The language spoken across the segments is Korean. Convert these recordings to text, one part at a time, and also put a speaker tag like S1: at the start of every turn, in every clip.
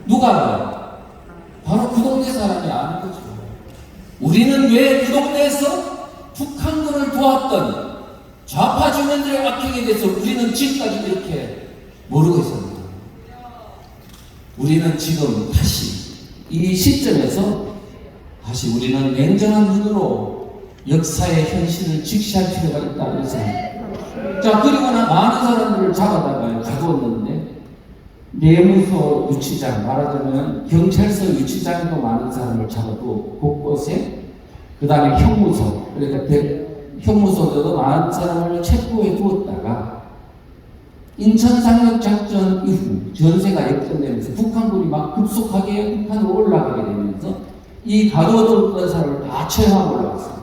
S1: 누가 알아요? 바로 그 동네 사람이 아는 거죠. 우리는 왜 그 동네에서 북한군을 도왔던 좌파 주민들의 악행에 대해서 우리는 지금까지 이렇게 모르고 있었는가? 우리는 지금 다시 이 시점에서 다시 우리는 냉정한 눈으로 역사의 현실을 직시할 필요가 있다고 생각합니다. 자, 그리고나 많은 사람들을 잡아다가 가두었는데 내무소 유치장, 말하자면 경찰서 유치장에도 많은 사람을 잡아도 곳곳에, 그 다음에 형무소, 그러니까 형무소에도 많은 사람을 체포해 두었다가 인천 상륙작전 이후 전세가 역전되면서 북한군이 막 급속하게 북한으로 올라가게 되면서 이 가둬뒀던 사람을 다 처형하고 올라갔어요.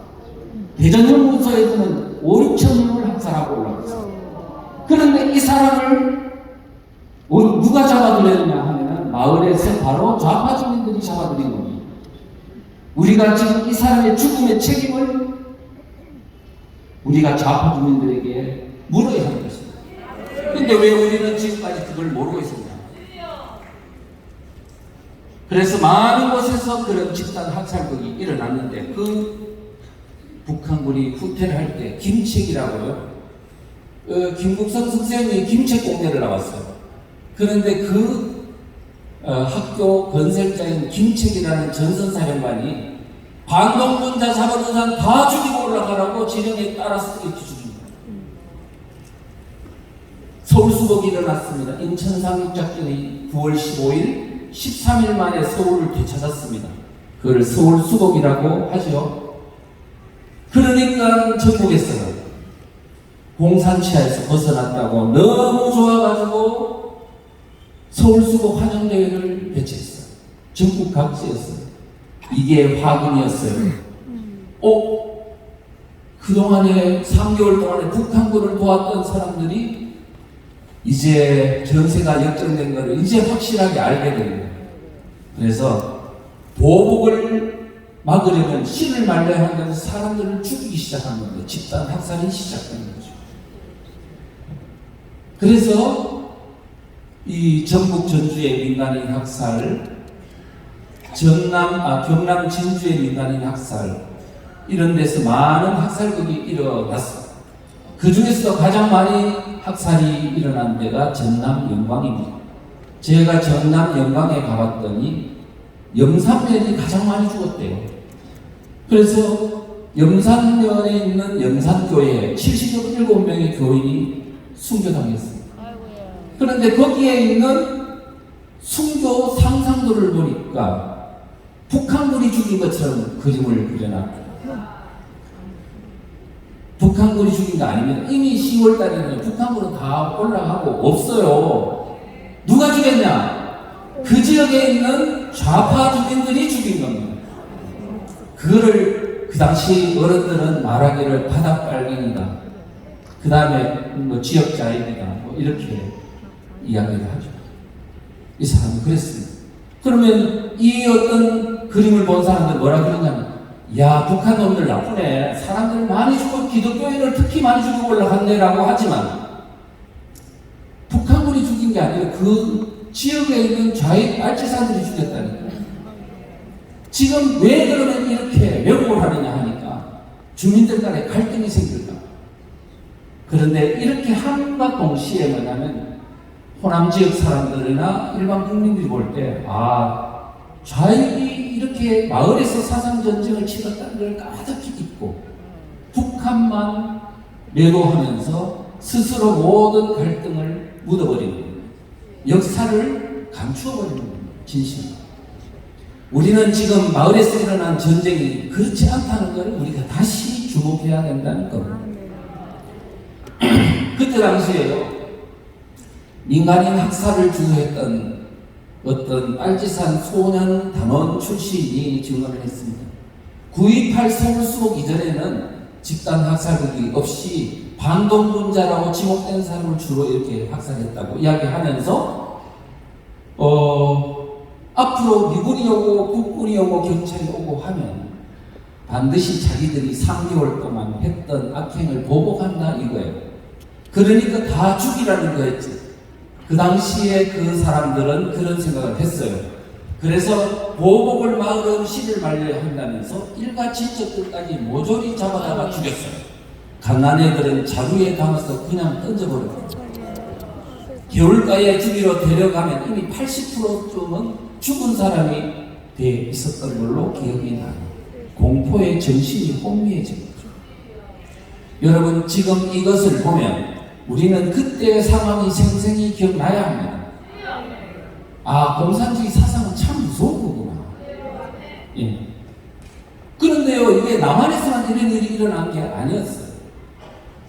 S1: 대전 형무소에서는 5, 6천 명을 학살하고 올라갔어요. 그런데 이 사람을 누가 잡아들였냐 하면 마을에서 바로 좌파 주민들이 잡아들인 겁니다. 우리가 지금 이 사람의 죽음의 책임을 우리가 좌파 주민들에게 물어야 하는 것입니다. 근데 왜 우리는 지금까지 그걸 모르고 있었냐? 그래서 많은 곳에서 그런 집단 학살극이 일어났는데 그 북한군이 후퇴를 할 때 김책이라고요. 김국성 선생님이 김책 공대를 나왔어요. 그런데 그 학교 건설자인 김책이라는 전선사령관이 반동분자 잡아둔 사람 다 죽이고 올라가라고 지령에 따라서 이렇게 죽입니다. 서울수복이 일어났습니다. 인천 상륙작전이 9월 15일 13일 만에 서울을 되찾았습니다. 그걸 서울수복이라고 하죠. 그러니까 전국에서는 공산치하에서 벗어났다고 너무 좋아가지고 서울수복 환영대회를 개최했어요. 전국 각지였어요. 이게 화근이었어요. 그동안에 3개월 동안에 북한군을 도왔던 사람들이 이제 전세가 역전된 것을 이제 확실하게 알게 됩니다. 그래서 보복을 막으려면 신을 말려야 하면서 사람들을 죽이기 시작한 건데 집단 학살이 시작된 거죠. 그래서 이 전북 전주의 민간인 학살, 경남 진주의 민간인 학살, 이런 데서 많은 학살극이 일어났습니다. 그 중에서도 가장 많이 학살이 일어난 데가 전남 영광입니다. 제가 전남 영광에 가봤더니 영산면이 가장 많이 죽었대요. 그래서 영산면에 있는 영산교회에 77명의 교인이 순교당했습니다. 그런데 거기에 있는 순교 상상도를 보니까 북한군이 죽인 것처럼 그림을 그려놨고, 북한군이 죽인 거 아니면 이미 10월 달에는 북한군은 다 올라가고 없어요. 누가 죽였냐? 그 지역에 있는 좌파 주민들이 죽인 겁니다. 그거를 그 당시 어른들은 말하기를 바닥빨갱이다, 그 다음에 뭐 지역자입니다, 뭐 이렇게 이야기를 하죠. 이 사람이 그랬습니다. 그러면 이 어떤 그림을 본 사람들 뭐라 그러냐면, 야, 북한 놈들 나쁘네, 사람들 많이 죽고 기독교인을 특히 많이 죽이고 올라갔네 라고 하지만 북한군이 죽인 게 아니라 그 지역에 있는 좌익 알지사들이 죽였다니까요. 지금 왜 그러면 이렇게 왜곡을 하느냐 하니까 주민들 간에 갈등이 생길까. 그런데 이렇게 함과 동시에 뭐냐면 호남 지역 사람들이나 일반 국민들이 볼 때, 좌익이 이렇게 마을에서 사상전쟁을 치렀다는 걸 까맣게 잊고 북한만 매도하면서 스스로 모든 갈등을 묻어버리는 겁니다. 역사를 감추어버리는 겁니다. 진실입니다. 우리는 지금 마을에서 일어난 전쟁이 그렇지 않다는 걸 우리가 다시 주목해야 된다는 겁니다. 그때 당시에요, 민간인 학살을 주도했던 어떤 알지산 소년 단원 출신이 증언을 했습니다. 9.28 서울수복 이전에는 집단 학살극이 없이 반동분자라고 지목된 사람을 주로 이렇게 학살했다고 이야기하면서 앞으로 미군이 오고 국군이 오고 경찰이 오고 하면 반드시 자기들이 3개월 동안 했던 악행을 보복한다 이거예요. 그러니까 다 죽이라는 거였지. 그 당시에 그 사람들은 그런 생각을 했어요. 그래서 보복을 막으려 씨를 말려 한다면서 일가 친척들까지 모조리 잡아다가 죽였어요. 갓난 애들은 자루에 담아서 그냥 던져버렸어요. 겨울가에 주기로 데려가면 이미 80%쯤은 죽은 사람이 돼 있었던 걸로 기억이 나요. 공포의 정신이 혼미해진 거죠. 여러분, 지금 이것을 보면 우리는 그때의 상황이 생생히 기억나야 합니다. 아, 공산주의 사상은 참 무서운 거구나. 예. 그런데요, 이게 남한에서만 이런 일이 일어난 게 아니었어요.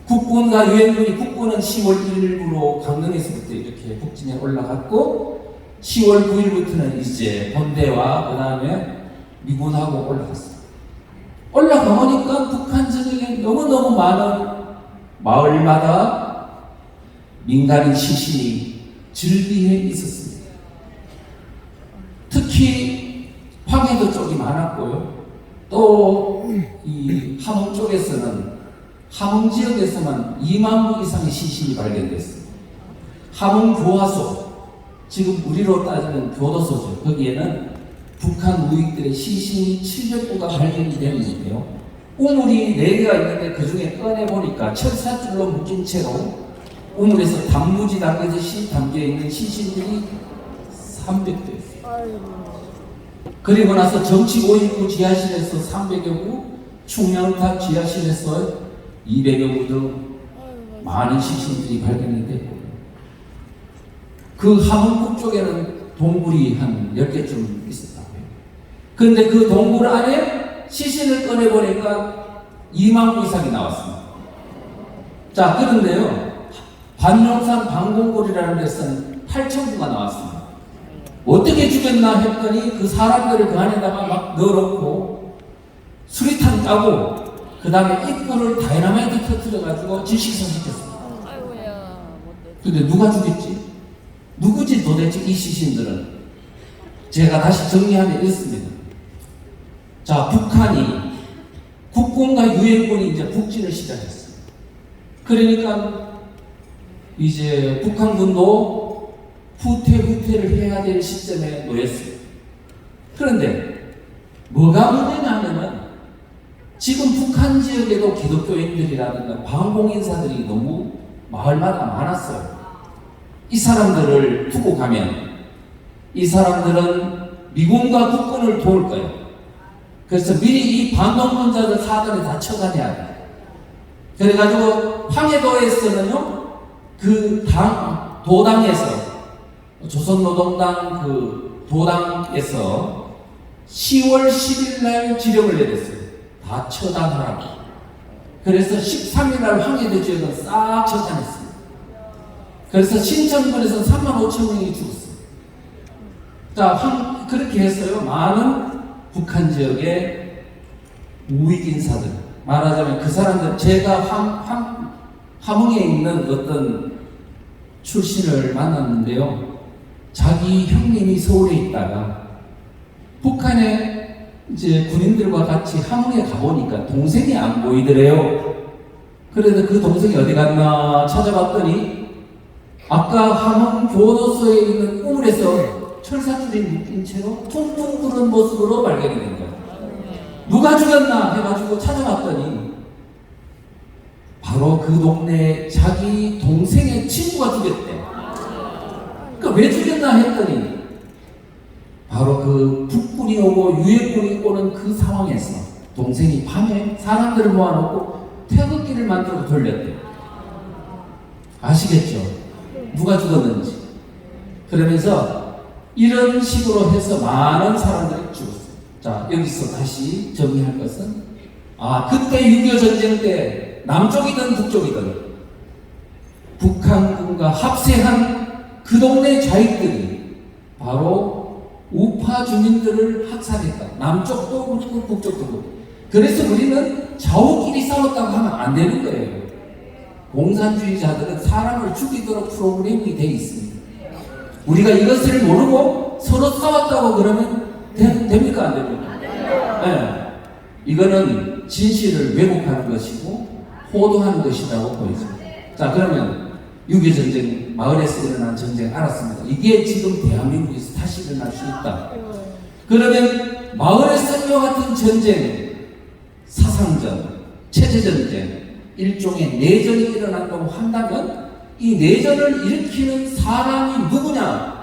S1: 국군과 유엔군이, 국군은 10월 1일부로 강릉에서부터 이렇게 북진에 올라갔고 10월 9일부터는 이제 본대와 그 다음에 미군하고 올라갔어요. 올라가보니까 북한 전역에 너무너무 많은 마을마다 민간인 시신이 즐비해 있었습니다. 특히 황해도 쪽이 많았고요. 또 이 함흥 쪽에서는 함흥 지역에서만 2만 구 이상의 시신이 발견됐습니다. 함흥 교화소, 지금 우리로 따지면 교도소죠. 거기에는 북한 우익들의 시신이 700구가 발견이 됐는데요. 우물이 4개가 있는데 그 중에 꺼내보니까 철사줄로 묶인 채로 우물에서 단무지 담그듯이 담겨있는 시신들이 300대 있어요. 그리고 나서 정치 5인구 지하실에서 300여 구, 충명탑 지하실에서 200여 구 등 많은 시신들이 발견이 됐고, 그 함흥북 쪽에는 동굴이 한 10개쯤 있었다고요. 그런데 그 동굴 안에 시신을 꺼내보니까 2만 구 이상이 나왔습니다. 자, 그런데요, 반룡산 방공골이라는 데서는 8,000구가 나왔습니다. 어떻게 죽였나 했더니 그 사람들을 그 안에다가 막 넣어놓고 수리탄 까고 그 다음에 입구를 다이너마이트 터뜨려가지고 질식사시켰습니다. 근데 누가 죽였지? 누구지 도대체 이 시신들은? 제가 다시 정리하면 이렇습니다. 자, 북한이 국군과 유엔군이 이제 북진을 시작했어요. 그러니까 이제 북한군도 후퇴를 해야 될 시점에 놓였어요. 그런데 뭐가 문제냐 하면은 지금 북한 지역에도 기독교인들이라든가 방공인사들이 너무 마을마다 많았어요. 이 사람들을 두고 가면 이 사람들은 미군과 국군을 도울 거예요. 그래서 미리 이 반동론자들 사단에 다 처단해야 돼요. 그래가지고 황해도에서는요, 그 도당에서 조선노동당 그 도당에서 10월 10일 날 지령을 내렸어요. 다 처단하라고. 그래서 13일 날 황해도 지역은 싹 처단했습니다. 그래서 신천군에서 3만 5천 명이 죽었어요. 자, 그렇게 했어요. 많은 북한 지역의 우익인사들, 말하자면 그 사람들, 제가 함흥에 있는 어떤 출신을 만났는데요, 자기 형님이 서울에 있다가 북한에 이제 군인들과 같이 함흥에 가보니까 동생이 안 보이더래요. 그래서 그 동생이 어디 갔나 찾아봤더니 아까 함흥 교도소에 있는 우물에서 철사줄이 묶인 채로 퉁퉁 부는 모습으로 발견이 된 거예요. 누가 죽였나 해가지고 찾아봤더니 바로 그 동네에 자기 동생의 친구가 죽였대. 그러니까 왜 죽였나 했더니 바로 그 북군이 오고 유엔군이 오는 그 상황에서 동생이 밤에 사람들을 모아놓고 태극기를 만들고 돌렸대. 아시겠죠? 누가 죽었는지. 그러면서 이런 식으로 해서 많은 사람들이 죽었어요. 자, 여기서 다시 정리할 것은, 그때 6.25 전쟁 때 남쪽이든 북쪽이든 북한군과 합세한 그 동네 좌익들이 바로 우파 주민들을 학살했다. 남쪽도 그렇고 북쪽도 그렇고. 그래서 우리는 좌우끼리 싸웠다고 하면 안 되는 거예요. 공산주의자들은 사람을 죽이도록 프로그래밍이 되어 있습니다. 우리가 이것을 모르고 서로 싸웠다고 그러면 됩니까? 안 됩니까? 네. 이거는 진실을 왜곡하는 것이고 호도하는 것이라고 보이죠. 자, 그러면 6.25 전쟁 마을에서 일어난 전쟁 알았습니다. 이게 지금 대한민국에서 다시 일어날 수 있다. 그러면 마을에서 이와 같은 전쟁, 사상전, 체제전쟁, 일종의 내전이 일어난다고 한다면 이 내전을 일으키는 사람이 누구냐?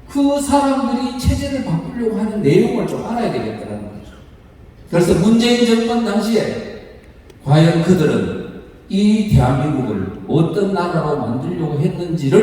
S1: 그 사람들이 체제를 바꾸려고 하는 내용을 좀 알아야 되겠다는 거죠. 그래서 문재인 정권 당시에 과연 그들은 이 대한민국을 어떤 나라로 만들려고 했는지를